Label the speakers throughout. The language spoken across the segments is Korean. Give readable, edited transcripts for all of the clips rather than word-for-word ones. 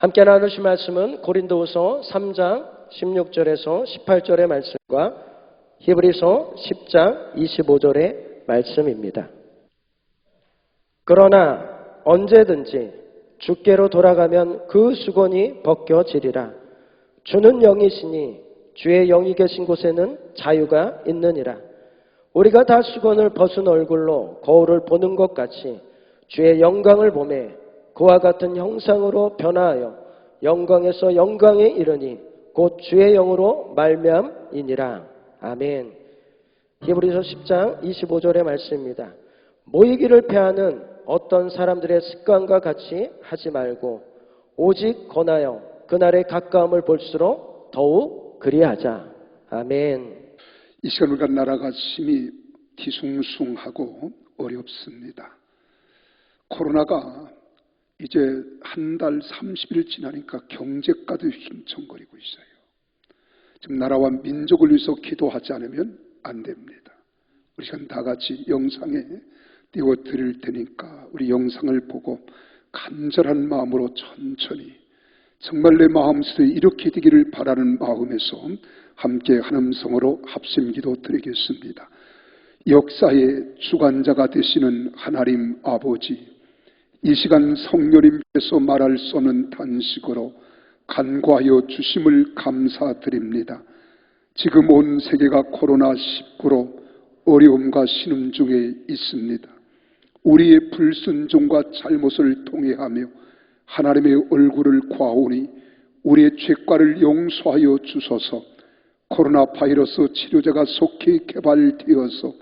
Speaker 1: 함께 나누실 말씀은 고린도후서 3장 16절에서 18절의 말씀과 히브리서 10장 25절의 말씀입니다. 그러나 언제든지 주께로 돌아가면 그 수건이 벗겨지리라. 주는 영이시니 주의 영이 계신 곳에는 자유가 있느니라. 우리가 다 수건을 벗은 얼굴로 거울을 보는 것 같이 주의 영광을 보매 그와 같은 형상으로 변화하여 영광에서 영광에 이르니 곧 주의 영으로 말미암이니라. 아멘. 히브리서 10장 25절의 말씀입니다. 모이기를 패하는 어떤 사람들의 습관과 같이 하지 말고 오직 권하여 그날의 가까움을 볼수록 더욱 그리하자. 아멘.
Speaker 2: 이 시간 우리가 나라가 심히 뒤숭숭하고 어렵습니다. 코로나가 이제 한 달 30일 지나니까 경제까지 휘청거리고 있어요. 지금 나라와 민족을 위해서 기도하지 않으면 안 됩니다. 우리 시간 다 같이 영상에 띄워드릴 테니까 우리 영상을 보고 간절한 마음으로 천천히 정말 내 마음속에 이렇게 되기를 바라는 마음에서 함께 한 음성으로 합심기도 드리겠습니다. 역사의 주관자가 되시는 하나님 아버지, 이 시간 성령님께서 말할 수 없는 단식으로 간과하여 주심을 감사드립니다. 지금 온 세계가 코로나19로 어려움과 신음 중에 있습니다. 우리의 불순종과 잘못을 통회하며 하나님의 얼굴을 구하오니 우리의 죄과를 용서하여 주소서. 코로나 바이러스 치료제가 속히 개발되어서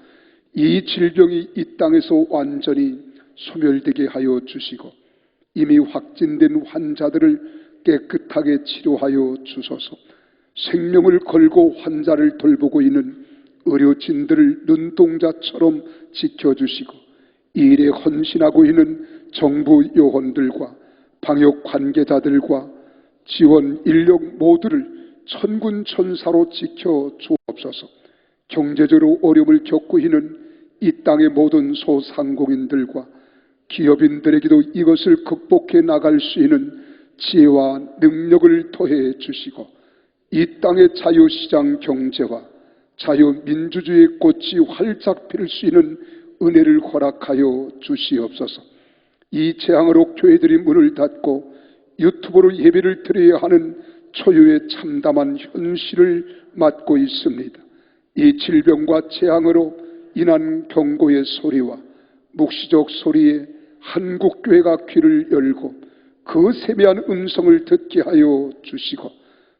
Speaker 2: 이 질병이 이 땅에서 완전히 소멸되게 하여 주시고 이미 확진된 환자들을 깨끗하게 치료하여 주소서. 생명을 걸고 환자를 돌보고 있는 의료진들을 눈동자처럼 지켜주시고 이 일에 헌신하고 있는 정부 요원들과 방역 관계자들과 지원 인력 모두를 천군 천사로 지켜 주옵소서. 경제적으로 어려움을 겪고 있는 이 땅의 모든 소상공인들과 기업인들에게도 이것을 극복해 나갈 수 있는 지혜와 능력을 더해 주시고 이 땅의 자유시장 경제와 자유민주주의의 꽃이 활짝 필 수 있는 은혜를 허락하여 주시옵소서. 이 재앙으로 교회들이 문을 닫고 유튜브로 예배를 드려야 하는 초유의 참담한 현실을 맞고 있습니다. 이 질병과 재앙으로 인한 경고의 소리와 묵시적 소리에 한국교회가 귀를 열고 그 세미한 음성을 듣게 하여 주시고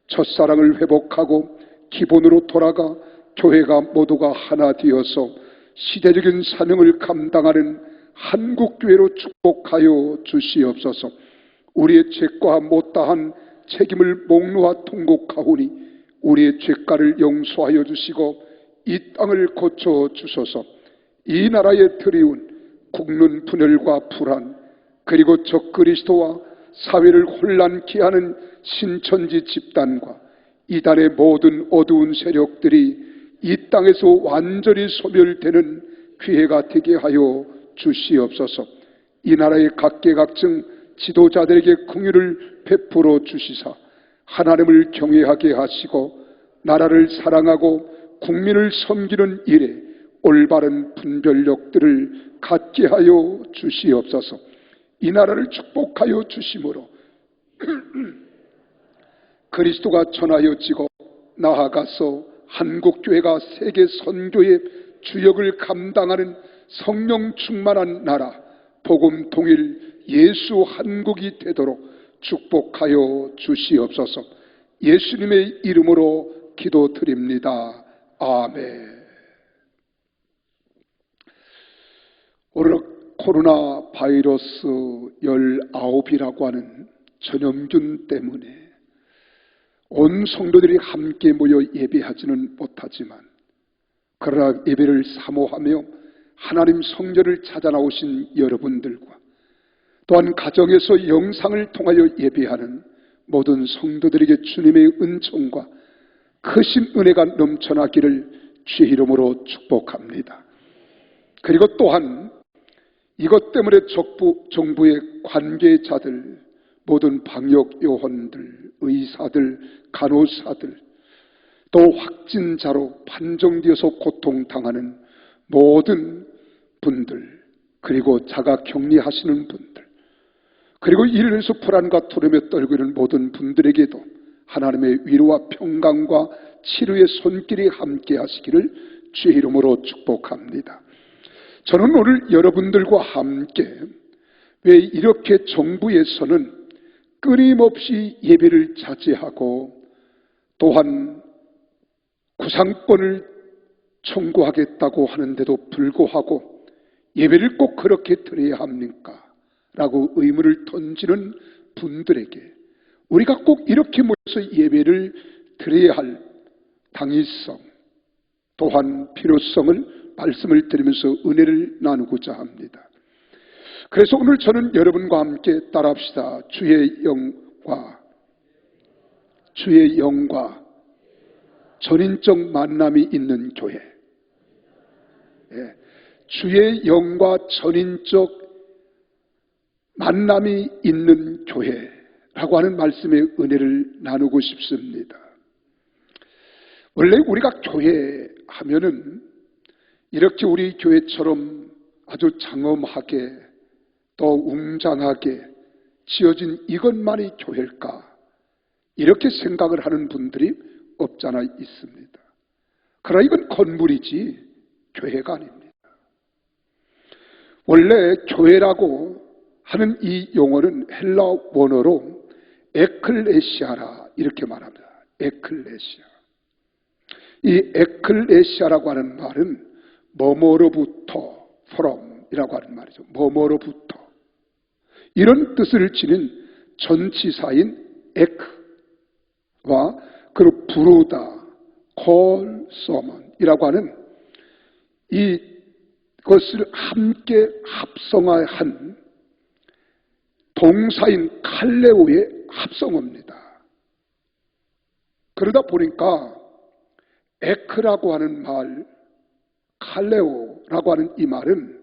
Speaker 2: 첫사랑을 회복하고 기본으로 돌아가 교회가 모두가 하나 되어서 시대적인 사명을 감당하는 한국교회로 축복하여 주시옵소서. 우리의 죄과 못다한 책임을 목놓아 통곡하오니 우리의 죄가를 용서하여 주시고 이 땅을 고쳐 주소서. 이 나라에 드리운 국론 분열과 불안 그리고 적그리스도와 사회를 혼란케 하는 신천지 집단과 이단의 모든 어두운 세력들이 이 땅에서 완전히 소멸되는 기회가 되게 하여 주시옵소서. 이 나라의 각계각층 지도자들에게 긍휼을 베풀어 주시사 하나님을 경외하게 하시고 나라를 사랑하고 국민을 섬기는 일에 올바른 분별력들을 갖게 하여 주시옵소서. 이 나라를 축복하여 주심으로 그리스도가 전하여지고 나아가서 한국교회가 세계 선교의 주역을 감당하는 성령 충만한 나라 복음 통일 예수 한국이 되도록 축복하여 주시옵소서. 예수님의 이름으로 기도드립니다. 아멘. 오늘 코로나 바이러스 19이라고 하는 전염균 때문에 온 성도들이 함께 모여 예배하지는 못하지만 그러나 예배를 사모하며 하나님 성전을 찾아 나오신 여러분들과 또한 가정에서 영상을 통하여 예배하는 모든 성도들에게 주님의 은총과 크신 은혜가 넘쳐나기를 주의 이름으로 축복합니다. 그리고 또한 이것 때문에 정부의 관계자들, 모든 방역 요원들, 의사들, 간호사들, 또 확진자로 판정되어서 고통당하는 모든 분들, 그리고 자가 격리하시는 분들, 그리고 이래서 불안과 두려움에 떨고 있는 모든 분들에게도 하나님의 위로와 평강과 치료의 손길이 함께 하시기를 주의 이름으로 축복합니다. 저는 오늘 여러분들과 함께 왜 이렇게 정부에서는 끊임없이 예배를 자제하고 또한 구상권을 청구하겠다고 하는데도 불구하고 예배를 꼭 그렇게 드려야 합니까? 라고 의문을 던지는 분들에게 우리가 꼭 이렇게 모여서 예배를 드려야 할 당위성 또한 필요성을 말씀을 드리면서 은혜를 나누고자 합니다. 그래서 오늘 저는 여러분과 함께 따라합시다. 주의 영과 전인적 만남이 있는 교회. 주의 영과 전인적 만남이 있는 교회라고 하는 말씀의 은혜를 나누고 싶습니다. 원래 우리가 교회 하면은 이렇게 우리 교회처럼 아주 장엄하게 또 웅장하게 지어진 이것만이 교회일까? 이렇게 생각을 하는 분들이 없잖아 있습니다. 그러나 이건 건물이지 교회가 아닙니다. 원래 교회라고 하는 이 용어는 헬라 원어로 에클레시아라 이렇게 말합니다. 에클레시아. 이 에클레시아라고 하는 말은 뭐뭐로부터 from이라고 하는 말이죠. 뭐뭐로부터 이런 뜻을 지닌 전치사인 에크와 그리고 부르다, call, summon이라고 하는 이것을 함께 합성한 동사인 칼레오의 합성어입니다. 그러다 보니까 에크라고 하는 말, 칼레오라고 하는 이 말은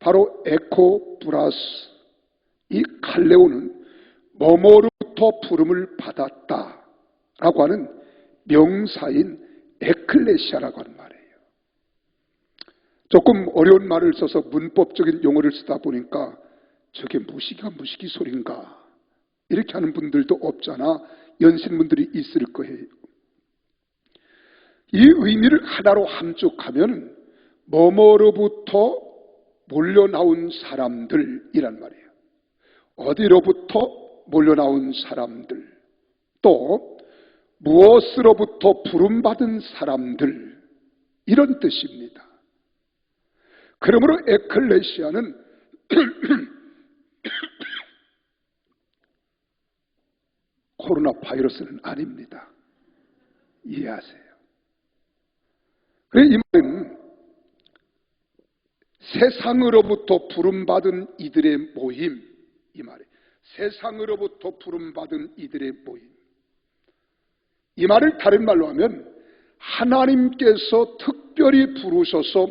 Speaker 2: 바로 에코 플러스 이 칼레오는 뭐뭐로부터 부름을 받았다라고 하는 명사인 에클레시아라고 하는 말이에요. 조금 어려운 말을 써서 문법적인 용어를 쓰다 보니까 저게 무식이 소린가 이렇게 하는 분들도 없잖아. 연신분들이 있을 거예요. 이 의미를 하나로 함축하면 뭐뭐로부터 몰려나온 사람들이란 말이에요. 어디로부터 몰려나온 사람들, 또 무엇으로부터 부름받은 사람들, 이런 뜻입니다. 그러므로 에클레시아는 코로나 바이러스는 아닙니다. 이해하세요. 그래서 이 말은 세상으로부터 부름받은 이들의 모임, 이 말이에요. 세상으로부터 부름받은 이들의 모임. 이 말을 다른 말로 하면 하나님께서 특별히 부르셔서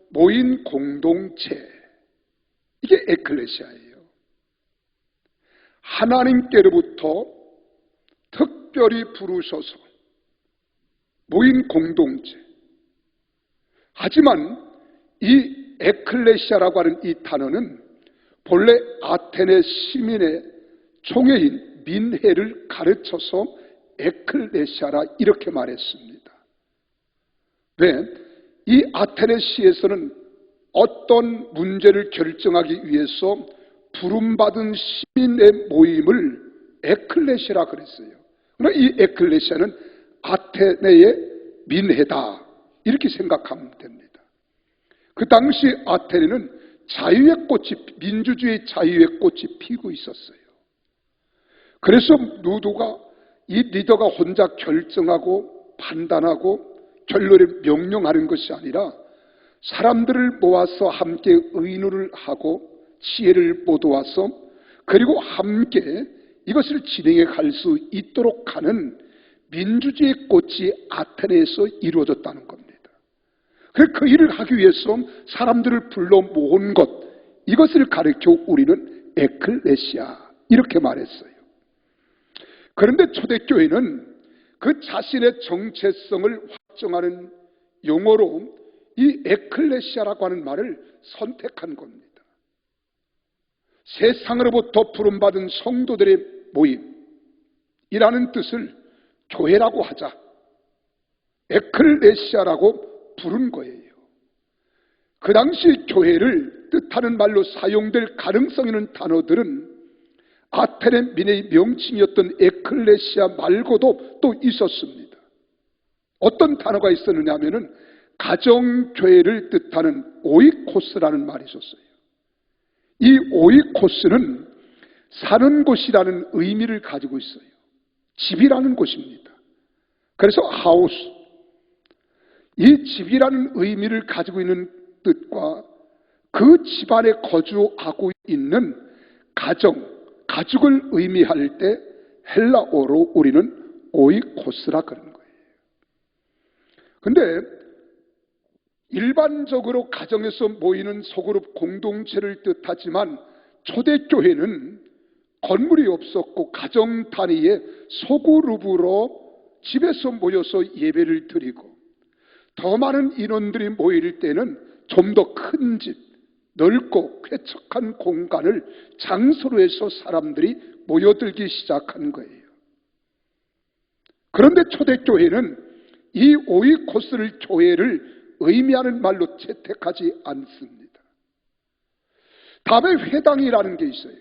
Speaker 2: 모인 공동체, 이게 에클레시아예요. 하나님께로부터 특별히 부르셔서 모인 공동체. 하지만 이 에클레시아라고 하는 이 단어는 본래 아테네 시민의 총회인 민회를 가르쳐서 에클레시아라 이렇게 말했습니다. 왜? 이 아테네시에서는 어떤 문제를 결정하기 위해서 부름받은 시민의 모임을 에클레시아라 그랬어요. 그러나 이 에클레시아는 아테네의 민회다 이렇게 생각하면 됩니다. 그 당시 아테네는 자유의 꽃이, 민주주의 자유의 꽃이 피고 있었어요. 그래서 누구가 이 리더가 혼자 결정하고 판단하고 결론을 명령하는 것이 아니라 사람들을 모아서 함께 의논을 하고 지혜를 모아서 그리고 함께 이것을 진행해 갈 수 있도록 하는 민주주의 꽃이 아테네에서 이루어졌다는 겁니다. 그래서 그 일을 하기 위해서 사람들을 불러 모은 것, 이것을 가르쳐 우리는 에클레시아 이렇게 말했어요. 그런데 초대교회는 그 자신의 정체성을 확정하는 용어로 이 에클레시아라고 하는 말을 선택한 겁니다. 세상으로부터 부름받은 성도들의 모임이라는 뜻을 교회라고 하자, 에클레시아라고 부른 거예요. 그 당시 교회를 뜻하는 말로 사용될 가능성 있는 단어들은 아테네 민의 명칭이었던 에클레시아 말고도 또 있었습니다. 어떤 단어가 있었느냐 하면은 가정교회를 뜻하는 오이코스라는 말이 있었어요. 이 오이코스는 사는 곳이라는 의미를 가지고 있어요. 집이라는 곳입니다. 그래서 하우스, 이 집이라는 의미를 가지고 있는 뜻과 그 집안에 거주하고 있는 가족을 의미할 때 헬라어로 우리는 오이코스라 그러는 거예요. 근데 일반적으로 가정에서 모이는 소그룹 공동체를 뜻하지만 초대교회는 건물이 없었고 가정 단위의 소그룹으로 집에서 모여서 예배를 드리고 더 많은 인원들이 모일 때는 좀 더 큰 집, 넓고 쾌척한 공간을 장소로 해서 사람들이 모여들기 시작한 거예요. 그런데 초대교회는 이 오이코스를 교회를 의미하는 말로 채택하지 않습니다. 다음에 회당이라는 게 있어요.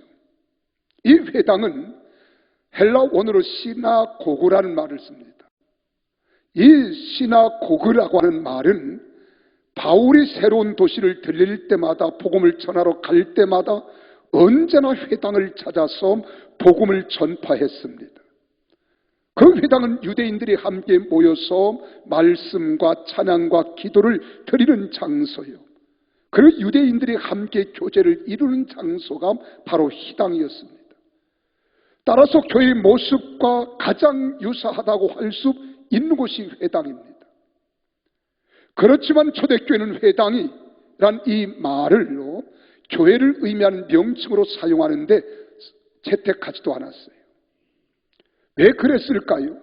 Speaker 2: 이 회당은 헬라 원어로 시나고그라는 말을 씁니다. 이 시나고그라고 하는 말은 바울이 새로운 도시를 들릴 때마다 복음을 전하러 갈 때마다 언제나 회당을 찾아서 복음을 전파했습니다. 그 회당은 유대인들이 함께 모여서 말씀과 찬양과 기도를 드리는 장소요. 그리고 유대인들이 함께 교제를 이루는 장소가 바로 회당이었습니다. 따라서 교회의 모습과 가장 유사하다고 할 수 있는 곳이 회당입니다. 그렇지만 초대교회는 회당이란 이 말을로 교회를 의미하는 명칭으로 사용하는데 채택하지도 않았어요. 왜 그랬을까요?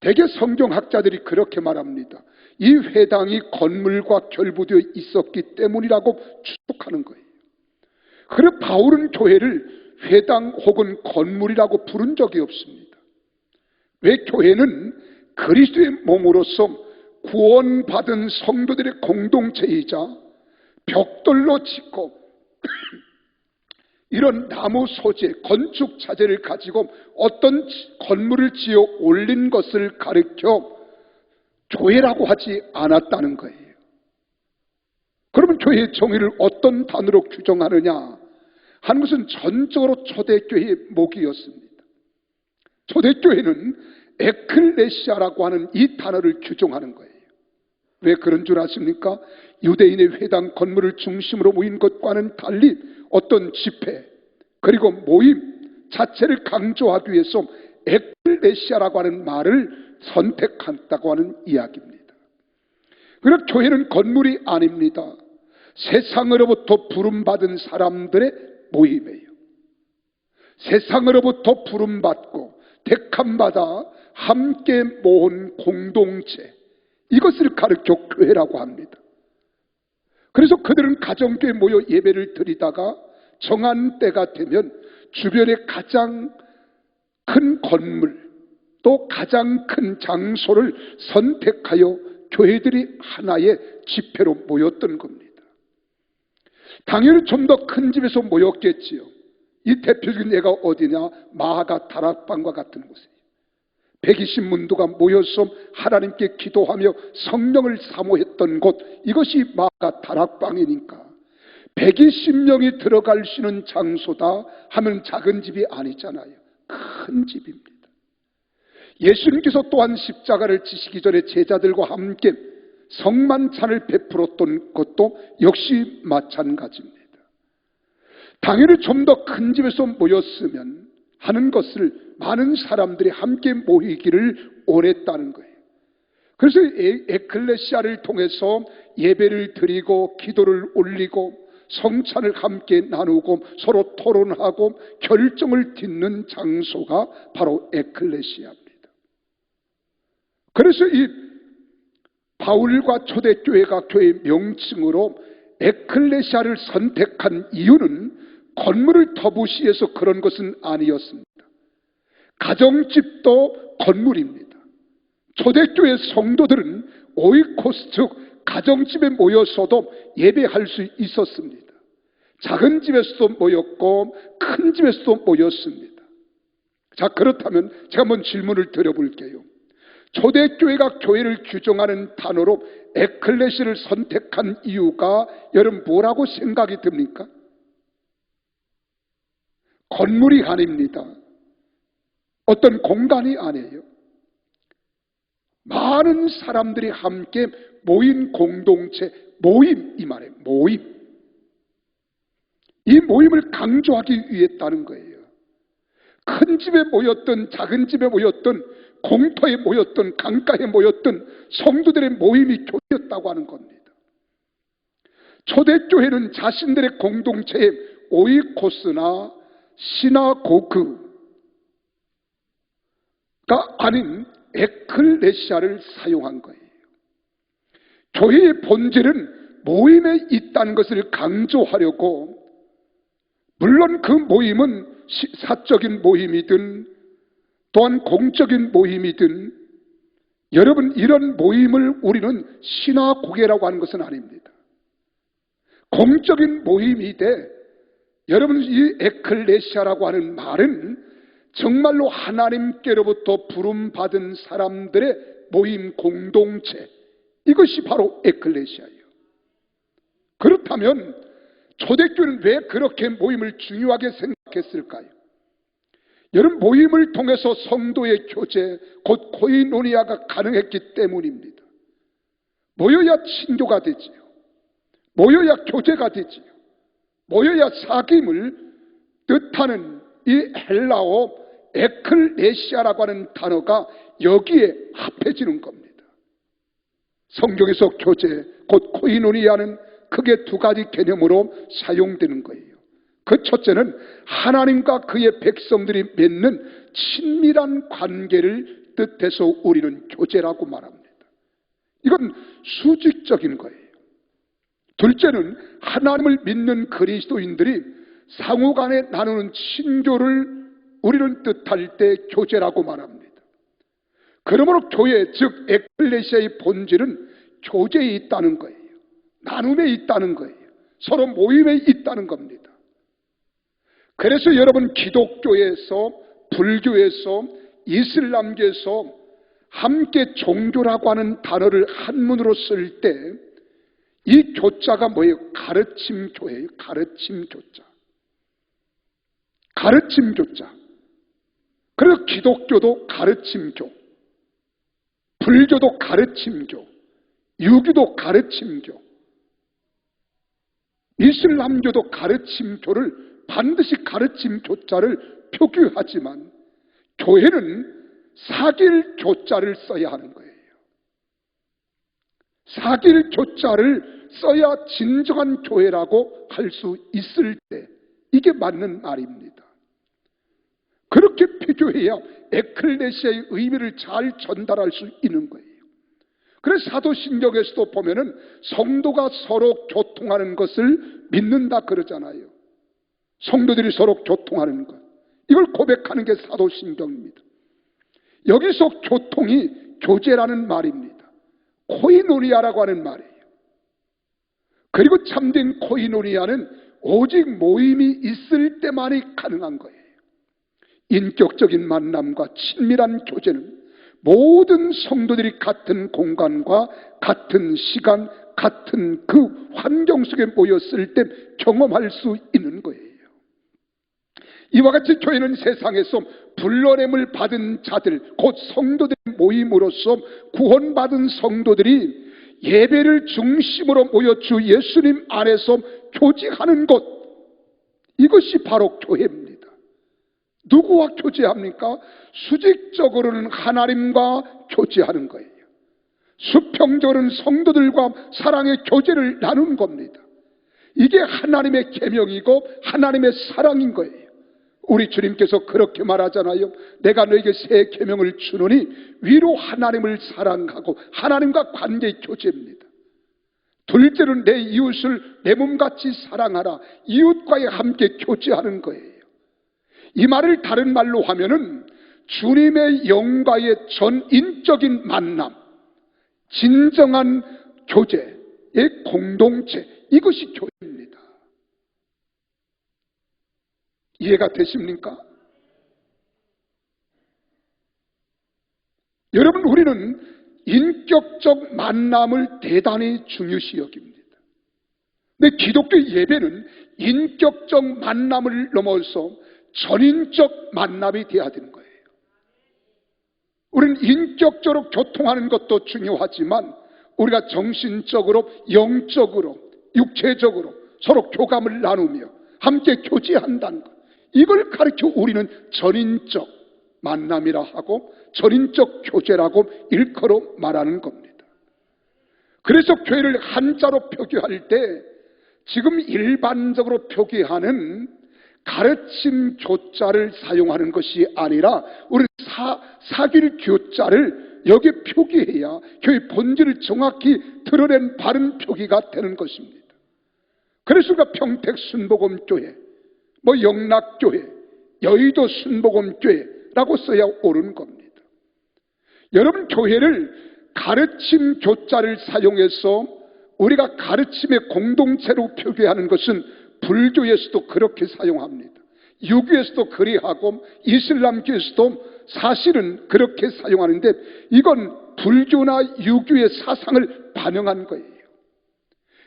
Speaker 2: 대개 성경학자들이 그렇게 말합니다. 이 회당이 건물과 결부되어 있었기 때문이라고 추측하는 거예요. 그래서 바울은 교회를 회당 혹은 건물이라고 부른 적이 없습니다. 왜? 교회는 그리스도의 몸으로서 구원받은 성도들의 공동체이자 벽돌로 짓고 이런 나무 소재, 건축 자재를 가지고 어떤 건물을 지어 올린 것을 가리켜 교회라고 하지 않았다는 거예요. 그러면 교회의 정의를 어떤 단어로 규정하느냐 하는 것은 전적으로 초대교회의 목이었습니다. 초대교회는 에클레시아라고 하는 이 단어를 규정하는 거예요. 왜 그런 줄 아십니까? 유대인의 회당 건물을 중심으로 모인 것과는 달리 어떤 집회 그리고 모임 자체를 강조하기 위해서 에클레시아라고 하는 말을 선택했다고 하는 이야기입니다. 그리고 교회는 건물이 아닙니다. 세상으로부터 부름받은 사람들의 모임이에요. 세상으로부터 부름받고 택함받아 함께 모은 공동체, 이것을 가르쳐 교회라고 합니다. 그래서 그들은 가정교회에 모여 예배를 드리다가 정한 때가 되면 주변에 가장 큰 건물 또 가장 큰 장소를 선택하여 교회들이 하나의 집회로 모였던 겁니다. 당연히 좀 더 큰 집에서 모였겠지요. 이 대표적인 예가 어디냐? 마하가 다락방과 같은 곳이에요. 120문도가 모여서 하나님께 기도하며 성령을 사모했던 곳, 이것이 마가 다락방이니까 120명이 들어갈 수 있는 장소다 하면 작은 집이 아니잖아요. 큰 집입니다. 예수님께서 또한 십자가를 지시기 전에 제자들과 함께 성만찬을 베풀었던 것도 역시 마찬가지입니다. 당연히 좀 더 큰 집에서 모였으면 하는 것을 많은 사람들이 함께 모이기를 원했다는 거예요. 그래서 에클레시아를 통해서 예배를 드리고 기도를 올리고 성찬을 함께 나누고 서로 토론하고 결정을 짓는 장소가 바로 에클레시아입니다. 그래서 이 바울과 초대교회가 교회의 명칭으로 에클레시아를 선택한 이유는 건물을 터부시해서 그런 것은 아니었습니다. 가정집도 건물입니다. 초대교회 성도들은 오이코스 즉 가정집에 모여서도 예배할 수 있었습니다. 작은 집에서도 모였고 큰 집에서도 모였습니다. 자, 그렇다면 제가 한번 질문을 드려볼게요. 초대교회가 교회를 규정하는 단어로 에클레시아를 선택한 이유가 여러분 뭐라고 생각이 듭니까? 건물이 아닙니다. 어떤 공간이 아니에요. 많은 사람들이 함께 모인 공동체, 모임, 이 말이에요. 모임. 이 모임을 강조하기 위해 했다는 거예요. 큰 집에 모였던 작은 집에 모였던 공터에 모였던 강가에 모였던 성도들의 모임이 교회였다고 하는 겁니다. 초대교회는 자신들의 공동체에 오이코스나 시나고그가 아닌 에클레시아를 사용한 거예요. 교회의 본질은 모임에 있다는 것을 강조하려고, 물론 그 모임은 사적인 모임이든 또한 공적인 모임이든, 여러분 이런 모임을 우리는 시나고게라고 하는 것은 아닙니다. 공적인 모임이되, 여러분 이 에클레시아라고 하는 말은 정말로 하나님께로부터 부름받은 사람들의 모임 공동체, 이것이 바로 에클레시아예요. 그렇다면 초대교회는 왜 그렇게 모임을 중요하게 생각했을까요? 여러분 모임을 통해서 성도의 교제, 곧 코이노니아가 가능했기 때문입니다. 모여야 친교가 되지요. 모여야 교제가 되지요. 모여야 사귐을 뜻하는 이 헬라어 에클레시아라고 하는 단어가 여기에 합해지는 겁니다. 성경에서 교제, 곧 코이노니아는 크게 두 가지 개념으로 사용되는 거예요. 그 첫째는 하나님과 그의 백성들이 맺는 친밀한 관계를 뜻해서 우리는 교제라고 말합니다. 이건 수직적인 거예요. 둘째는 하나님을 믿는 그리스도인들이 상호간에 나누는 친교를 우리는 뜻할 때 교제라고 말합니다. 그러므로 교회, 즉 에클레시아의 본질은 교제에 있다는 거예요. 나눔에 있다는 거예요. 서로 모임에 있다는 겁니다. 그래서 여러분 기독교에서, 불교에서, 이슬람교에서 함께 종교라고 하는 단어를 한문으로 쓸 때 이 교자가 뭐예요? 가르침교예요. 가르침교자. 가르침교자. 그래서 기독교도 가르침교, 불교도 가르침교, 유교도 가르침교, 이슬람교도 가르침교를 반드시 가르침교자를 표기하지만 교회는 사귈 교자를 써야 하는 거예요. 사귈 교자를 써야 진정한 교회라고 할 수 있을 때 이게 맞는 말입니다. 그렇게 표교해야 에클레시아의 의미를 잘 전달할 수 있는 거예요. 그래서 사도신경에서도 보면은 성도가 서로 교통하는 것을 믿는다 그러잖아요. 성도들이 서로 교통하는 것, 이걸 고백하는 게 사도신경입니다. 여기서 교통이 교제라는 말입니다. 코이노니아라고 하는 말이에요. 그리고 참된 코이노니아는 오직 모임이 있을 때만이 가능한 거예요. 인격적인 만남과 친밀한 교제는 모든 성도들이 같은 공간과 같은 시간, 같은 그 환경 속에 모였을 때 경험할 수 있는 거예요. 이와 같이 교회는 세상에서 불러냄을 받은 자들, 곧 성도들의 모임으로서 구원받은 성도들이 예배를 중심으로 모여 주 예수님 안에서 교제하는 곳, 이것이 바로 교회입니다. 누구와 교제합니까? 수직적으로는 하나님과 교제하는 거예요. 수평적으로는 성도들과 사랑의 교제를 나눈 겁니다. 이게 하나님의 계명이고 하나님의 사랑인 거예요. 우리 주님께서 그렇게 말하잖아요. 내가 너에게 새 계명을 주노니 위로 하나님을 사랑하고 하나님과 관계의 교제입니다. 둘째는 내 이웃을 내 몸같이 사랑하라. 이웃과의 함께 교제하는 거예요. 이 말을 다른 말로 하면은 주님의 영과의 전인적인 만남, 진정한 교제의 공동체, 이것이 교회입니다. 이해가 되십니까? 여러분, 우리는 인격적 만남을 대단히 중요시 여깁니다. 근데 기독교 예배는 인격적 만남을 넘어서 전인적 만남이 되어야 되는 거예요. 우리는 인격적으로 교통하는 것도 중요하지만 우리가 정신적으로, 영적으로, 육체적으로 서로 교감을 나누며 함께 교제한다는 것, 이걸 가르쳐 우리는 전인적 만남이라 하고 전인적 교제라고 일컬어 말하는 겁니다. 그래서 교회를 한자로 표기할 때 지금 일반적으로 표기하는 가르침 교자를 사용하는 것이 아니라 우리 사길 교자를 여기에 표기해야 교회 본질을 정확히 드러낸 바른 표기가 되는 것입니다. 그래서 우리가 평택 순복음교회, 영락교회, 여의도 순복음교회라고 써야 옳은 겁니다. 여러분, 교회를 가르침 교자를 사용해서 우리가 가르침의 공동체로 표기하는 것은 불교에서도 그렇게 사용합니다. 유교에서도 그리하고 이슬람교에서도 사실은 그렇게 사용하는데 이건 불교나 유교의 사상을 반영한 거예요.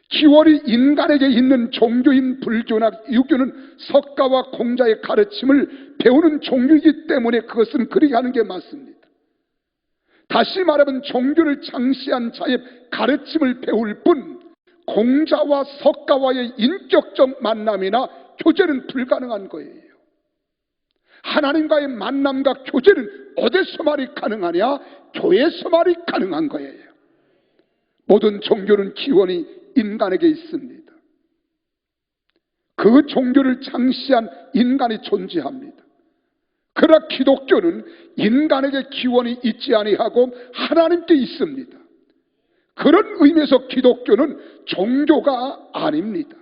Speaker 2: 기원이 인간에게 있는 종교인 불교나 유교는 석가와 공자의 가르침을 배우는 종교이기 때문에 그것은 그렇게 하는 게 맞습니다. 다시 말하면 종교를 창시한 자의 가르침을 배울 뿐 공자와 석가와의 인격적 만남이나 교제는 불가능한 거예요. 하나님과의 만남과 교제는 어디서 말이 가능하냐? 교회에서 말이 가능한 거예요. 모든 종교는 기원이 인간에게 있습니다. 그 종교를 창시한 인간이 존재합니다. 그러나 기독교는 인간에게 기원이 있지 아니하고 하나님께 있습니다. 그런 의미에서 기독교는 종교가 아닙니다.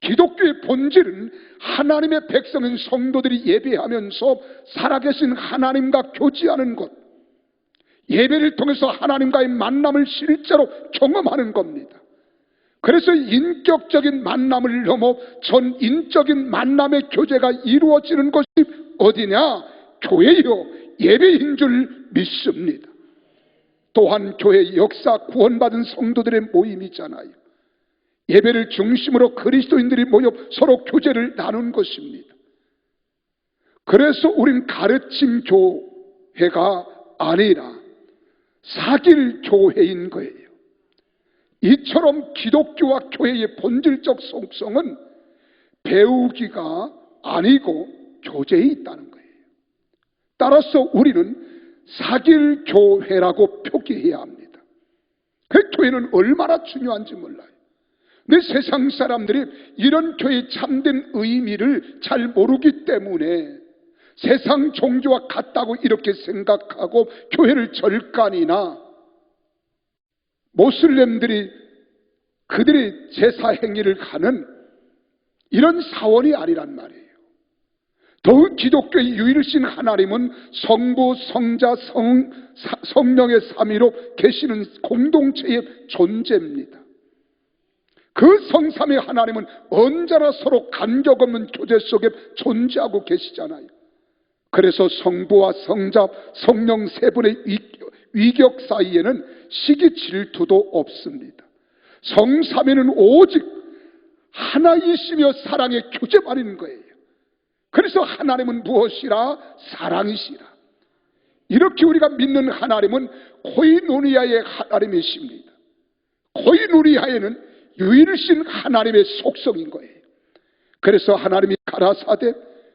Speaker 2: 기독교의 본질은 하나님의 백성인 성도들이 예배하면서 살아계신 하나님과 교제하는 것, 예배를 통해서 하나님과의 만남을 실제로 경험하는 겁니다. 그래서 인격적인 만남을 넘어 전인적인 만남의 교제가 이루어지는 것이 어디냐? 교회요, 예배인 줄 믿습니다. 또한 교회 역사 구원받은 성도들의 모임이잖아요. 예배를 중심으로 그리스도인들이 모여 서로 교제를 나눈 것입니다. 그래서 우린 가르침 교회가 아니라 사길 교회인 거예요. 이처럼 기독교와 교회의 본질적 속성은 배우기가 아니고 교제에 있다는 거예요. 따라서 우리는 사길 교회라고 표기해야 합니다. 그 교회는 얼마나 중요한지 몰라요. 근데 세상 사람들이 이런 교회의 참된 의미를 잘 모르기 때문에 세상 종교와 같다고 이렇게 생각하고 교회를 절간이나 모슬렘들이 그들의 제사 행위를 하는 이런 사원이 아니란 말이에요. 더욱 기독교의 유일신 하나님은 성부, 성자, 성령의 삼위로 계시는 공동체의 존재입니다. 그 성삼의 하나님은 언제나 서로 간격 없는 교제 속에 존재하고 계시잖아요. 그래서 성부와 성자, 성령 세 분의 위격 사이에는 시기 질투도 없습니다. 성삼위는 오직 하나이시며 사랑의 교제만인 거예요. 그래서 하나님은 무엇이라? 사랑이시라. 이렇게 우리가 믿는 하나님은 코이노니아의 하나님이십니다. 코이노니아에는 유일신 하나님의 속성인 거예요. 그래서 하나님이 가라사대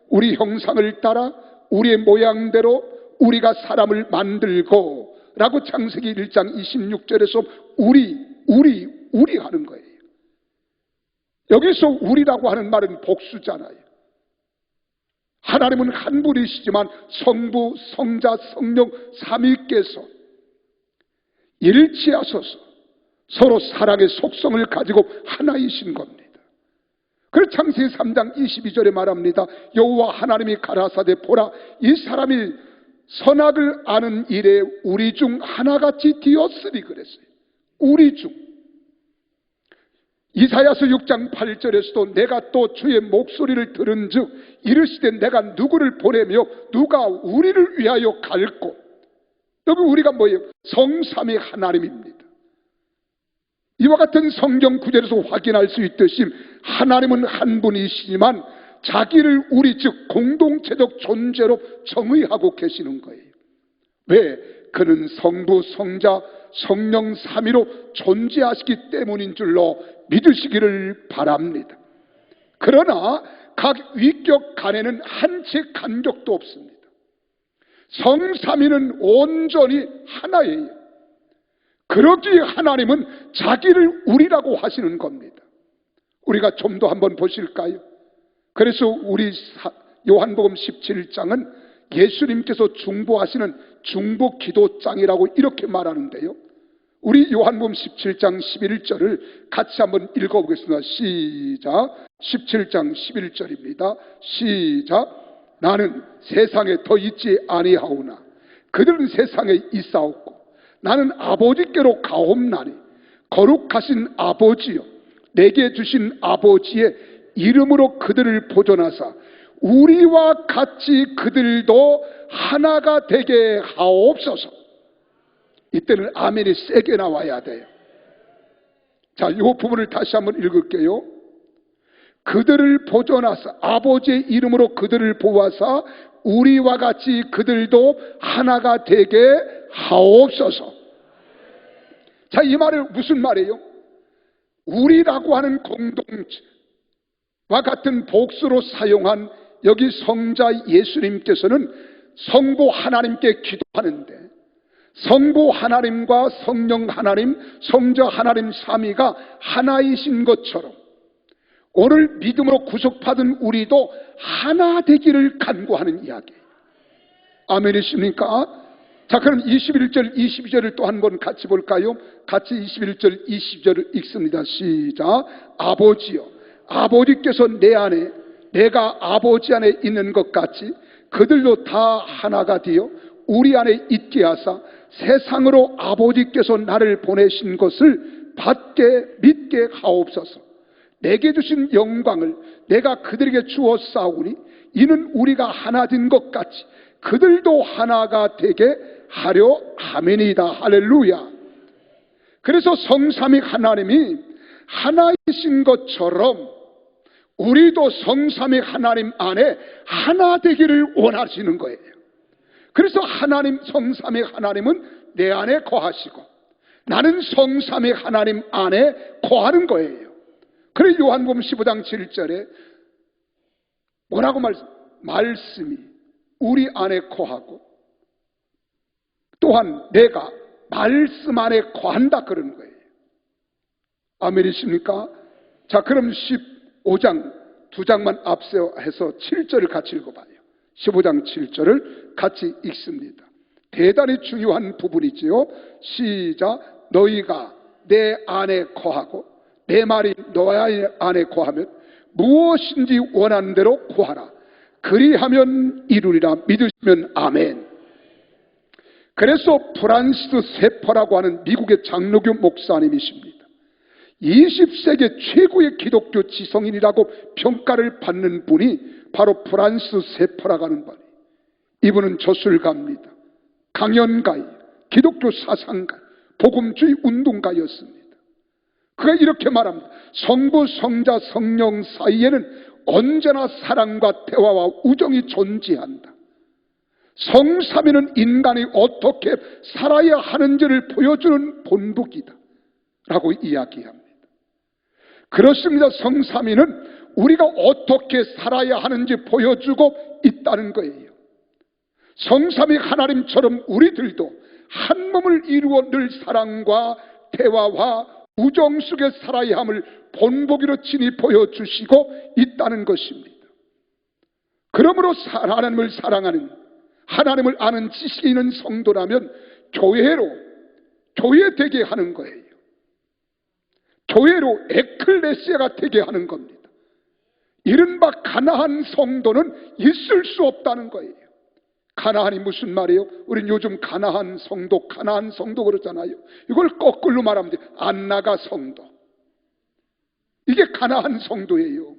Speaker 2: 우리 형상을 따라 우리의 모양대로 우리가 사람을 만들고 라고 창세기 1장 26절에서 우리 하는 거예요. 여기서 우리라고 하는 말은 복수잖아요. 하나님은 한 분이시지만 성부, 성자, 성령 삼위께서 일치하셔서 서로 사랑의 속성을 가지고 하나이신 겁니다. 그래서 창세기 3장 22절에 말합니다. 여호와 하나님이 가라사대 보라, 이 사람이 선악을 아는 일에 우리 중 하나같이 되었으리 그랬어요. 우리 중. 이사야서 6장 8절에서도 내가 또 주의 목소리를 들은 즉 이르시되 내가 누구를 보내며 누가 우리를 위하여 갈고. 여기 우리가 뭐예요? 성삼위 하나님입니다. 이와 같은 성경 구절에서 확인할 수 있듯이 하나님은 한 분이시지만 자기를 우리 즉 공동체적 존재로 정의하고 계시는 거예요. 왜? 그는 성부, 성자, 성령 삼위로 존재하시기 때문인 줄로 믿으시기를 바랍니다. 그러나 각 위격 간에는 한 채 간격도 없습니다. 성삼위는 온전히 하나예요. 그러기에 하나님은 자기를 우리라고 하시는 겁니다. 우리가 좀 더 한번 보실까요? 그래서 우리 요한복음 17장은 예수님께서 중보하시는 중보 기도장이라고 이렇게 말하는데요. 우리 요한복음 17장 11절을 같이 한번 읽어보겠습니다. 시작. 17장 11절입니다. 시작. 나는 세상에 더 있지 아니하오나 그들은 세상에 있사옵고 나는 아버지께로 가옵나니 거룩하신 아버지여 내게 주신 아버지의 이름으로 그들을 보존하사 우리와 같이 그들도 하나가 되게 하옵소서. 이때는 아멘이 세게 나와야 돼요. 자, 이 부분을 다시 한번 읽을게요. 그들을 보존하사 아버지의 이름으로 그들을 보아사 우리와 같이 그들도 하나가 되게 하옵소서. 자, 이 말은 무슨 말이에요? 우리라고 하는 공동체와 같은 복수로 사용한 여기 성자 예수님께서는 성부 하나님께 기도하는데 성부 하나님과 성령 하나님, 성자 하나님 삼위가 하나이신 것처럼 오늘 믿음으로 구속받은 우리도 하나 되기를 간구하는 이야기예요. 아멘이십니까? 자, 그럼 21절, 22절을 또 한 번 같이 볼까요? 같이 21절, 22절을 읽습니다. 시작. 아버지여, 아버지께서 내 안에, 내가 아버지 안에 있는 것 같이 그들도 다 하나가 되어 우리 안에 있게 하사 세상으로 아버지께서 나를 보내신 것을 받게 믿게 하옵소서. 내게 주신 영광을 내가 그들에게 주었사오니 이는 우리가 하나 된 것 같이 그들도 하나가 되게 하려 함이니이다. 할렐루야. 그래서 성삼위 하나님이 하나이신 것처럼 우리도 성삼위 하나님 안에 하나 되기를 원하시는 거예요. 그래서 하나님, 성삼위 하나님은 내 안에 거하시고 나는 성삼위 하나님 안에 거하는 거예요. 그래서 요한복음 15장 7절에 뭐라고 말씀이 우리 안에 거하고 또한 내가 말씀 안에 거한다 그러는 거예요. 아멘이십니까? 자, 그럼 15장 두 장만 앞서 해서 7절을 같이 읽어봐요. 15장 7절을 같이 읽습니다. 대단히 중요한 부분이지요. 시작. 너희가 내 안에 거하고 내 말이 너희 안에 거하면 무엇인지 원하는 대로 구하라. 그리하면 이루리라. 믿으시면 아멘. 그래서 프란시스 세퍼라고 하는 미국의 장로교 목사님이십니다. 20세기 최고의 기독교 지성인이라고 평가를 받는 분이 바로 프란시스 세퍼라고 하는 분이. 이분은 저술가입니다. 강연가이, 기독교 사상가, 복음주의 운동가였습니다. 그가 이렇게 말합니다. 성부, 성자, 성령 사이에는 언제나 사랑과 대화와 우정이 존재한다. 성삼위는 인간이 어떻게 살아야 하는지를 보여주는 본보기다 라고 이야기합니다. 그렇습니다. 성삼위는 우리가 어떻게 살아야 하는지 보여주고 있다는 거예요. 성삼위 하나님처럼 우리들도 한 몸을 이루어 늘 사랑과 대화와 우정 속에 살아야 함을 본보기로 친히 보여주시고 있다는 것입니다. 그러므로 하나님을 사랑하는, 하나님을 아는 지식이 있는 성도라면 교회 되게 하는 거예요. 교회로 에클레시아가 되게 하는 겁니다. 이른바 가나안 성도는 있을 수 없다는 거예요. 가나안이 무슨 말이에요? 우린 요즘 가나안 성도 그러잖아요. 이걸 거꾸로 말하면 돼요. 안나가 성도. 이게 가나안 성도예요.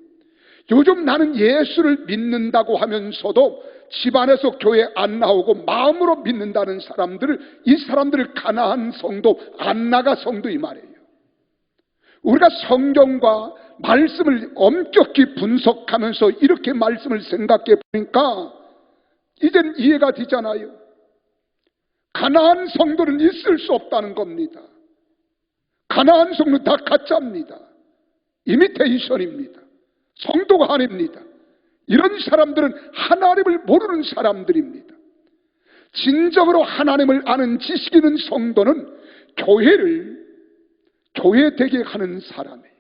Speaker 2: 요즘 나는 예수를 믿는다고 하면서도 집안에서 교회 안 나오고 마음으로 믿는다는 이 사람들을 가나안 성도, 안나가 성도 이 말이에요. 우리가 성경과 말씀을 엄격히 분석하면서 이렇게 말씀을 생각해 보니까 이젠 이해가 되잖아요. 가나안 성도는 있을 수 없다는 겁니다. 가나안 성도는 다 가짜입니다. 이미테이션입니다. 성도가 아닙니다. 이런 사람들은 하나님을 모르는 사람들입니다. 진정으로 하나님을 아는 지식 있는 성도는 교회 되게 하는 사람이에요.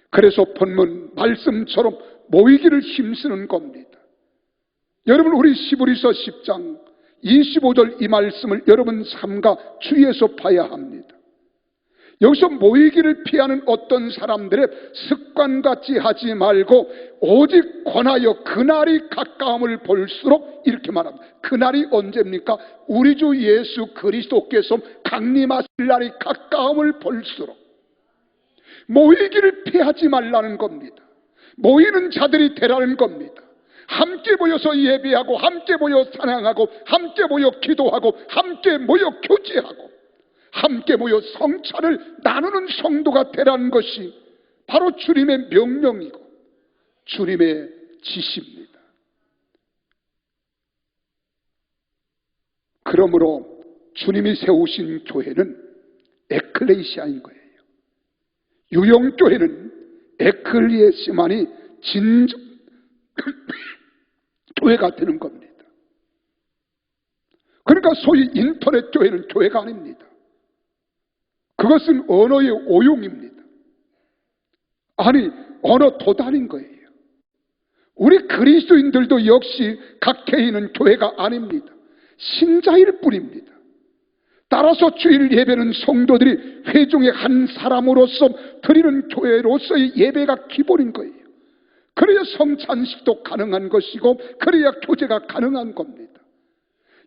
Speaker 2: 그래서 본문 말씀처럼 모이기를 힘쓰는 겁니다. 여러분, 우리 시브리서 10장 25절 이 말씀을 여러분 삼가 주의해서 봐야 합니다. 여기서 모이기를 피하는 어떤 사람들의 습관같이 하지 말고 오직 권하여 그날이 가까움을 볼수록 이렇게 말합니다. 그날이 언제입니까? 우리 주 예수 그리스도께서 강림하실 날이 가까움을 볼수록 모이기를 피하지 말라는 겁니다. 모이는 자들이 되라는 겁니다. 함께 모여서 예배하고 함께 모여 찬양하고 함께 모여 기도하고 함께 모여 교제하고 함께 모여 성찬을 나누는 성도가 되라는 것이 바로 주님의 명령이고 주님의 지시입니다. 그러므로 주님이 세우신 교회는 에클레시아인 거예요. 유형교회는 에클레시아만이 진정 교회가 되는 겁니다. 그러니까 소위 인터넷 교회는 교회가 아닙니다. 그것은 언어의 오용입니다. 아니, 언어 도단인 거예요. 우리 그리스도인들도 역시 각 개인은 교회가 아닙니다. 신자일 뿐입니다. 따라서 주일 예배는 성도들이 회중의 한 사람으로서 드리는 교회로서의 예배가 기본인 거예요. 그래야 성찬식도 가능한 것이고 그래야 교제가 가능한 겁니다.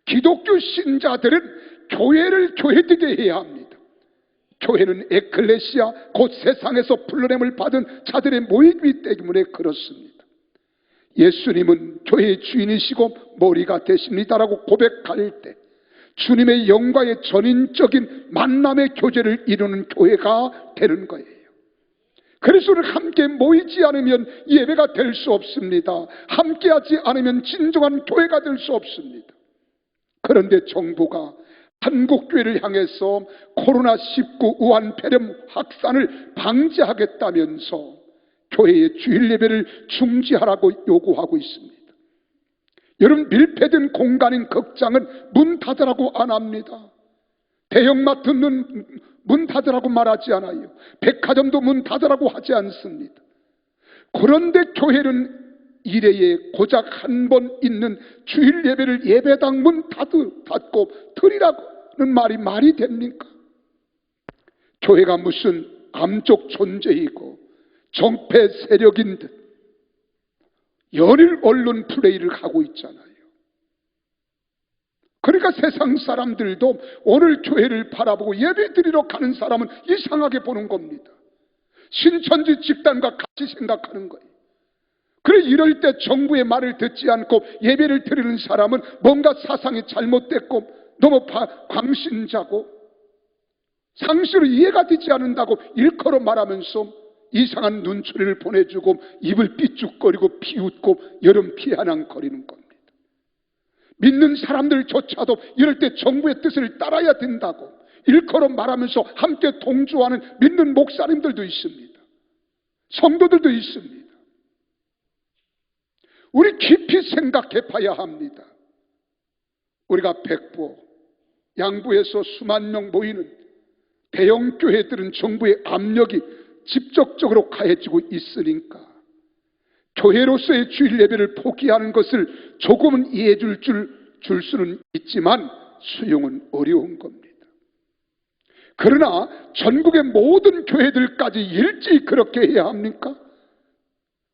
Speaker 2: 기독교 신자들은 교회를 교회되게 해야 합니다. 교회는 에클레시아, 곧 세상에서 불러냄을 받은 자들의 모이기 때문에 그렇습니다. 예수님은 교회의 주인이시고 머리가 되십니다라고 고백할 때 주님의 영광의 전인적인 만남의 교제를 이루는 교회가 되는 거예요. 그래서 우리가 함께 모이지 않으면 예배가 될 수 없습니다. 함께하지 않으면 진정한 교회가 될 수 없습니다. 그런데 정부가 한국교회를 향해서 코로나19 우한 폐렴 확산을 방지하겠다면서 교회의 주일 예배를 중지하라고 요구하고 있습니다. 여러분, 밀폐된 공간인 극장은 문 닫으라고 안 합니다. 대형마트는 문 닫으라고 말하지 않아요. 백화점도 문 닫으라고 하지 않습니다. 그런데 교회는 일회에 고작 한 번 있는 주일 예배를 예배당 문 닫고 드리라고는 말이 됩니까? 교회가 무슨 암적 존재이고 정패 세력인 듯 열일 언론 플레이를 하고 있잖아요. 그러니까 세상 사람들도 오늘 교회를 바라보고 예배 드리러 가는 사람은 이상하게 보는 겁니다. 신천지 집단과 같이 생각하는 거예요. 그래, 이럴 때 정부의 말을 듣지 않고 예배를 드리는 사람은 뭔가 사상이 잘못됐고 너무 광신자고 상식으로 이해가 되지 않는다고 일컬어 말하면서 이상한 눈초리를 보내주고 입을 삐죽거리고 비웃고 여름 피하낭거리는 겁니다. 믿는 사람들조차도 이럴 때 정부의 뜻을 따라야 된다고 일컬어 말하면서 함께 동조하는 믿는 목사님들도 있습니다. 성도들도 있습니다. 우리 깊이 생각해 봐야 합니다. 우리가 백부, 양부에서 수만 명 모이는 대형 교회들은 정부의 압력이 직접적으로 가해지고 있으니까 교회로서의 주일 예배를 포기하는 것을 조금은 이해해 줄 수는 있지만 수용은 어려운 겁니다. 그러나 전국의 모든 교회들까지 일제히 그렇게 해야 합니까?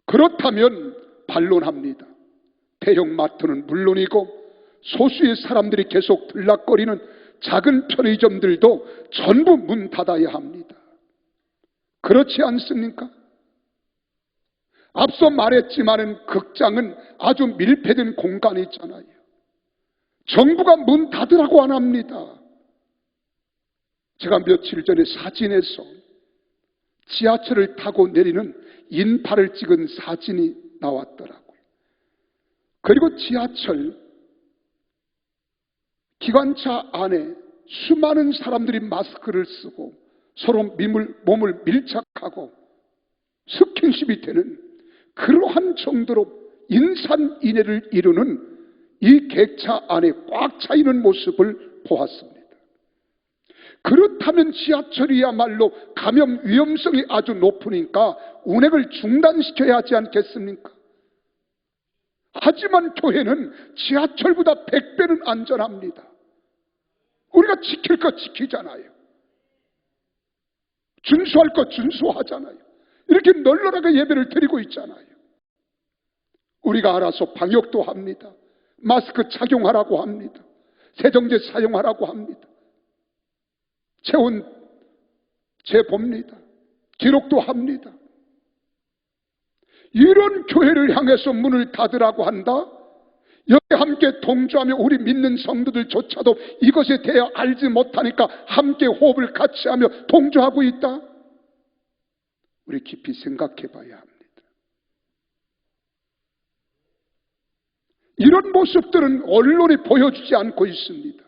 Speaker 2: 그렇다면 반론합니다. 대형마트는 물론이고 소수의 사람들이 계속 들락거리는 작은 편의점들도 전부 문 닫아야 합니다. 그렇지 않습니까? 앞서 말했지만은 극장은 아주 밀폐된 공간이 있잖아요. 정부가 문 닫으라고 안 합니다. 제가 며칠 전에 사진에서 지하철을 타고 내리는 인파를 찍은 사진이 나왔더라고요. 그리고 지하철 기관차 안에 수많은 사람들이 마스크를 쓰고 서로 몸을 밀착하고 스킨십이 되는 그러한 정도로 인산인해를 이루는 이 객차 안에 꽉 차 있는 모습을 보았습니다. 그렇다면 지하철이야말로 감염 위험성이 아주 높으니까 운행을 중단시켜야 하지 않겠습니까? 하지만 교회는 지하철보다 100배는 안전합니다. 우리가 지킬 것 지키잖아요. 준수할 것 준수하잖아요. 이렇게 널널하게 예배를 드리고 있잖아요. 우리가 알아서 방역도 합니다. 마스크 착용하라고 합니다. 세정제 사용하라고 합니다. 체온 재봅니다. 기록도 합니다. 이런 교회를 향해서 문을 닫으라고 한다? 여기 함께 동조하며 우리 믿는 성도들조차도 이것에 대해 알지 못하니까 함께 호흡을 같이 하며 동조하고 있다? 우리 깊이 생각해 봐야 합니다. 이런 모습들은 언론이 보여주지 않고 있습니다.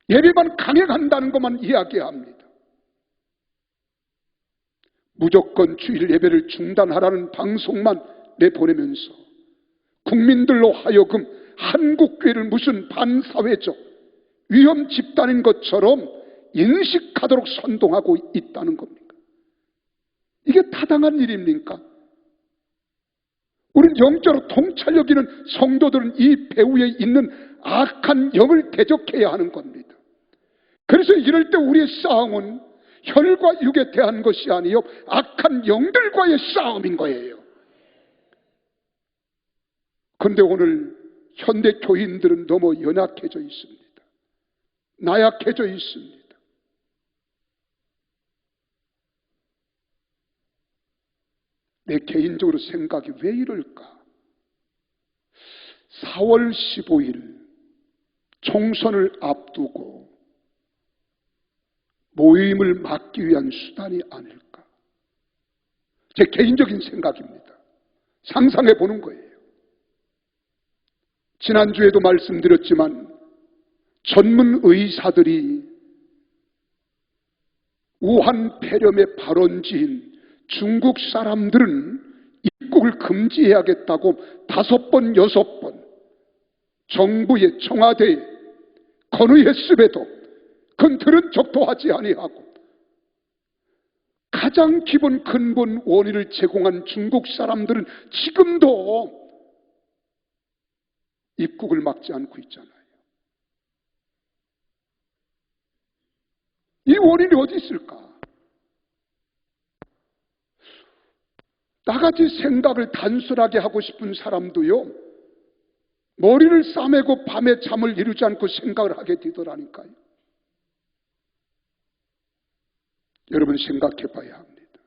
Speaker 2: 예배만 강행한다는 것만 이야기합니다. 무조건 주일 예배를 중단하라는 방송만 내보내면서 국민들로 하여금 한국교회를 무슨 반사회적 위험 집단인 것처럼 인식하도록 선동하고 있다는 겁니까? 이게 타당한 일입니까? 우리는 영적으로 통찰력 있는 성도들은 이 배후에 있는 악한 영을 대적해야 하는 겁니다. 그래서 이럴 때 우리의 싸움은 혈과 육에 대한 것이 아니요 악한 영들과의 싸움인 거예요. 그런데 오늘 현대 교인들은 너무 연약해져 있습니다. 나약해져 있습니다. 내 개인적으로 생각이 왜 이럴까? 4월 15일 총선을 앞두고 모임을 막기 위한 수단이 아닐까? 제 개인적인 생각입니다. 상상해 보는 거예요. 지난주에도 말씀드렸지만 전문 의사들이 우한 폐렴의 발원지인 중국 사람들은 입국을 금지해야겠다고 5번, 6번 정부의 청와대에 건의했음에도 그들은 적도하지 아니하고 가장 기본 근본 원인을 제공한 중국 사람들은 지금도 입국을 막지 않고 있잖아요. 이 원인이 어디 있을까? 나같이 생각을 단순하게 하고 싶은 사람도요, 머리를 싸매고 밤에 잠을 이루지 않고 생각을 하게 되더라니까요. 여러분 생각해 봐야 합니다.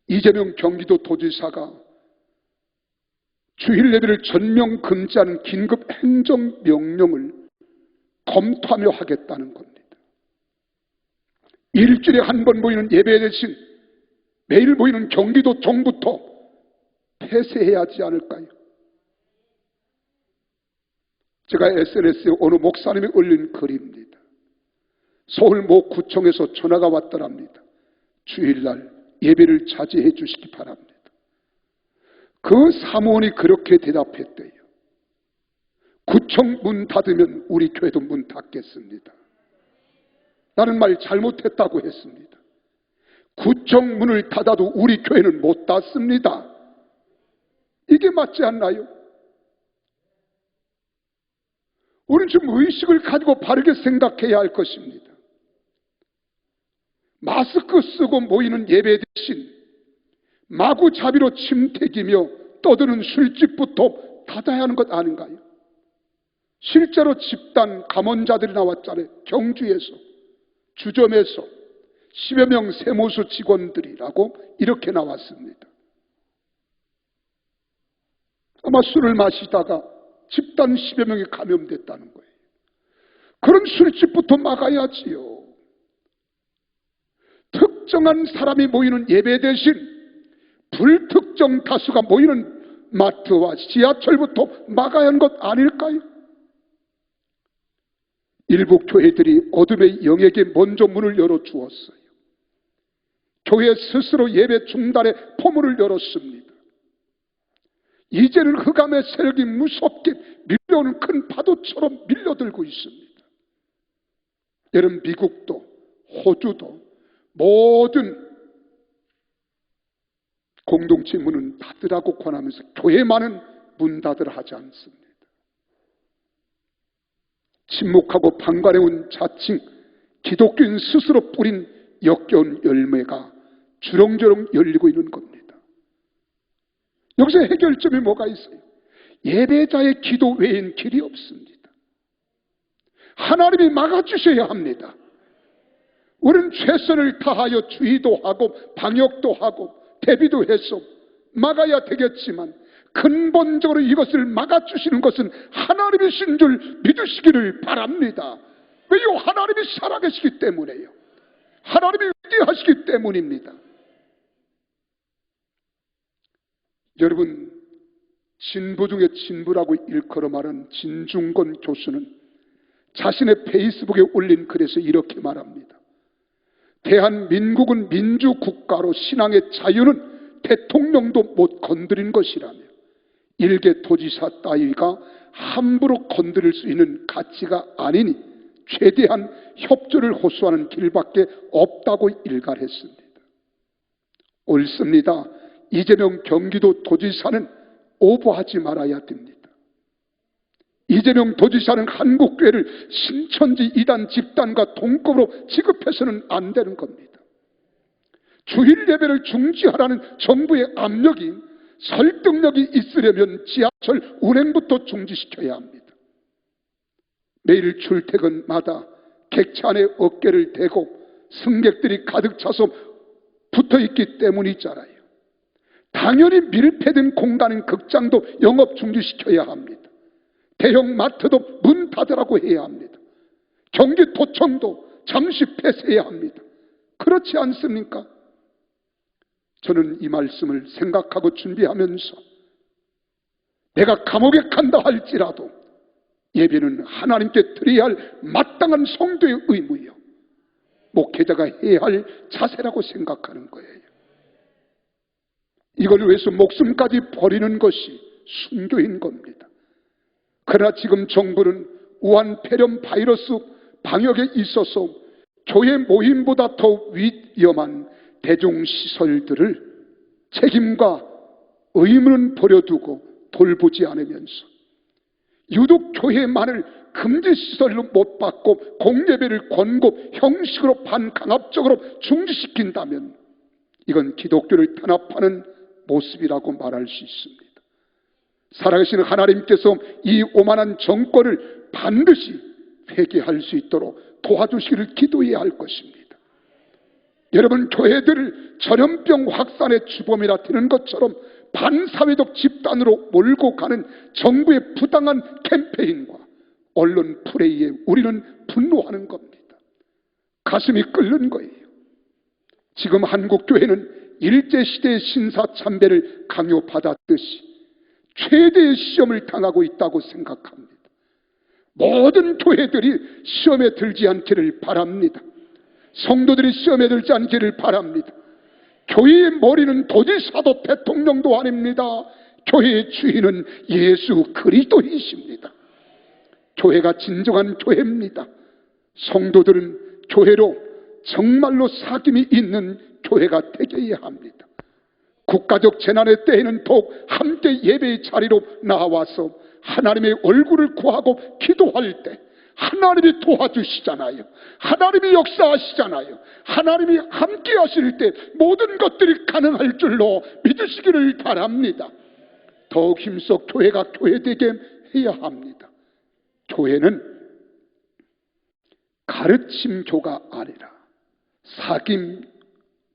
Speaker 2: 이재명 경기도 도지사가 주일 예배를 전면 금지하는 긴급 행정명령을 검토하며 하겠다는 겁니다. 일주일에 한 번 모이는 예배 대신 매일 모이는 경기도 정부터 폐쇄해야 하지 않을까요? 제가 SNS에 어느 목사님이 올린 글입니다. 서울 모 구청에서 전화가 왔더랍니다. 주일날 예배를 자제해 주시기 바랍니다. 그 사무원이 그렇게 대답했대요. 구청 문 닫으면 우리 교회도 문 닫겠습니다. 나는 말 잘못했다고 했습니다. 구청 문을 닫아도 우리 교회는 못 닫습니다. 이게 맞지 않나요? 우리는 좀 의식을 가지고 바르게 생각해야 할 것입니다. 마스크 쓰고 모이는 예배 대신 마구잡이로 침태기며 떠드는 술집부터 닫아야 하는 것 아닌가요? 실제로 집단 감원자들이 나왔잖아요. 경주에서, 주점에서 10여 명 세무수 직원들이라고 이렇게 나왔습니다. 아마 술을 마시다가 집단 10여 명이 감염됐다는 거예요. 그런 술집부터 막아야지요. 특정한 사람이 모이는 예배 대신 불특정 다수가 모이는 마트와 지하철부터 막아야 하는 것 아닐까요? 일부 교회들이 어둠의 영에게 먼저 문을 열어주었어요. 교회 스스로 예배 중단에 포문을 열었습니다. 이제는 흑암의 세력이 무섭게 밀려오는 큰 파도처럼 밀려들고 있습니다. 여러분, 미국도 호주도 모든 공동체 문은 닫으라고 권하면서 교회만은 문 닫으라 하지 않습니다. 침묵하고 방관해온 자칭 기독교인 스스로 뿌린 역겨운 열매가 주렁주렁 열리고 있는 겁니다. 여기서 해결점이 뭐가 있어요? 예배자의 기도 외엔 길이 없습니다. 하나님이 막아주셔야 합니다. 우리는 최선을 다하여 주의도 하고 방역도 하고 대비도 해서 막아야 되겠지만 근본적으로 이것을 막아주시는 것은 하나님이신 줄 믿으시기를 바랍니다. 왜요? 하나님이 살아계시기 때문에요. 하나님이 위대하시기 때문입니다. 여러분, 진부 중에 진부라고 일컬어 말하는 진중권 교수는 자신의 페이스북에 올린 글에서 이렇게 말합니다. 대한민국은 민주국가로 신앙의 자유는 대통령도 못 건드린 것이라며 일개 도지사 따위가 함부로 건드릴 수 있는 가치가 아니니 최대한 협조를 호소하는 길밖에 없다고 일갈했습니다. 옳습니다. 이재명 경기도 도지사는 오버하지 말아야 됩니다. 이재명 도지사는 한국교회를 신천지 이단 집단과 동급으로 취급해서는 안 되는 겁니다. 주일 예배를 중지하라는 정부의 압력이 설득력이 있으려면 지하철 운행부터 중지시켜야 합니다. 매일 출퇴근마다 객차 안에 어깨를 대고 승객들이 가득 차서 붙어있기 때문이잖아요. 당연히 밀폐된 공간인 극장도 영업 중지시켜야 합니다. 대형 마트도 문 닫으라고 해야 합니다. 경기도청도 잠시 폐쇄해야 합니다. 그렇지 않습니까? 저는 이 말씀을 생각하고 준비하면서 내가 감옥에 간다 할지라도 예배는 하나님께 드려야 할 마땅한 성도의 의무요, 목회자가 해야 할 자세라고 생각하는 거예요. 이걸 위해서 목숨까지 버리는 것이 순교인 겁니다. 그러나 지금 정부는 우한 폐렴 바이러스 방역에 있어서 교회 모임보다 더 위험한 대중시설들을 책임과 의무는 버려두고 돌보지 않으면서 유독 교회만을 금지시설로 못 받고 공예배를 권고 형식으로 반강압적으로 중지시킨다면 이건 기독교를 탄압하는 모습이라고 말할 수 있습니다. 살아계신 하나님께서 이 오만한 정권을 반드시 회개할 수 있도록 도와주시기를 기도해야 할 것입니다. 여러분, 교회들을 전염병 확산의 주범이라 되는 것처럼 반사회적 집단으로 몰고 가는 정부의 부당한 캠페인과 언론 플레이에 우리는 분노하는 겁니다. 가슴이 끓는 거예요. 지금 한국교회는 일제시대의 신사참배를 강요받았듯이 최대의 시험을 당하고 있다고 생각합니다. 모든 교회들이 시험에 들지 않기를 바랍니다. 성도들이 시험에 들지 않기를 바랍니다. 교회의 머리는 도지사도 대통령도 아닙니다. 교회의 주인은 예수 그리스도이십니다. 교회가 진정한 교회입니다. 성도들은 교회로 정말로 사귐이 있는 교회가 되어야 합니다. 국가적 재난의 때에는 더욱 함께 예배의 자리로 나와서 하나님의 얼굴을 구하고 기도할 때 하나님이 도와주시잖아요. 하나님이 역사하시잖아요. 하나님이 함께 하실 때 모든 것들이 가능할 줄로 믿으시기를 바랍니다. 더욱 힘써 교회가 교회되게 해야 합니다. 교회는 가르침교가 아니라 사귐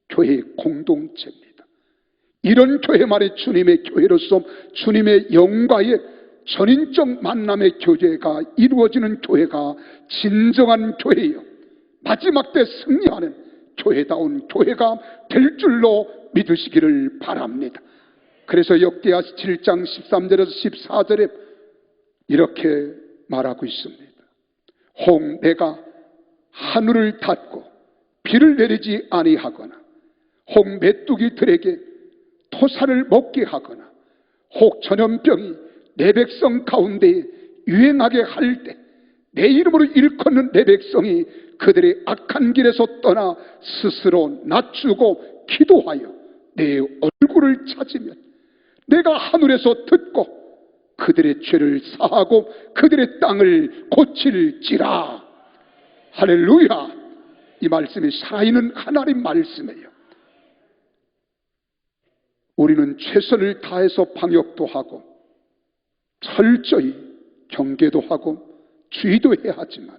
Speaker 2: 교회의 공동체입니다. 이런 교회만이 주님의 교회로서 주님의 영과의 전인적 만남의 교제가 이루어지는 교회가 진정한 교회요, 마지막 때 승리하는 교회다운 교회가 될 줄로 믿으시기를 바랍니다. 그래서 역대하 7장 13절에서 14절에 이렇게 말하고 있습니다. 혹 내가 하늘을 닫고 비를 내리지 아니하거나 혹 메뚜기들에게 토사를 먹게 하거나 혹 전염병이 내 백성 가운데 유행하게 할 때 내 이름으로 일컫는 내 백성이 그들의 악한 길에서 떠나 스스로 낮추고 기도하여 내 얼굴을 찾으면 내가 하늘에서 듣고 그들의 죄를 사하고 그들의 땅을 고칠지라. 할렐루야. 이 말씀이 살아있는 하나님 말씀이에요. 우리는 최선을 다해서 방역도 하고 철저히 경계도 하고 주의도 해야 하지만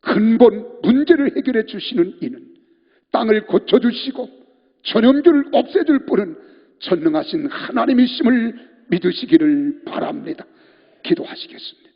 Speaker 2: 근본 문제를 해결해 주시는 이는 땅을 고쳐주시고 전염균을 없애줄 분은 전능하신 하나님이심을 믿으시기를 바랍니다. 기도하시겠습니다.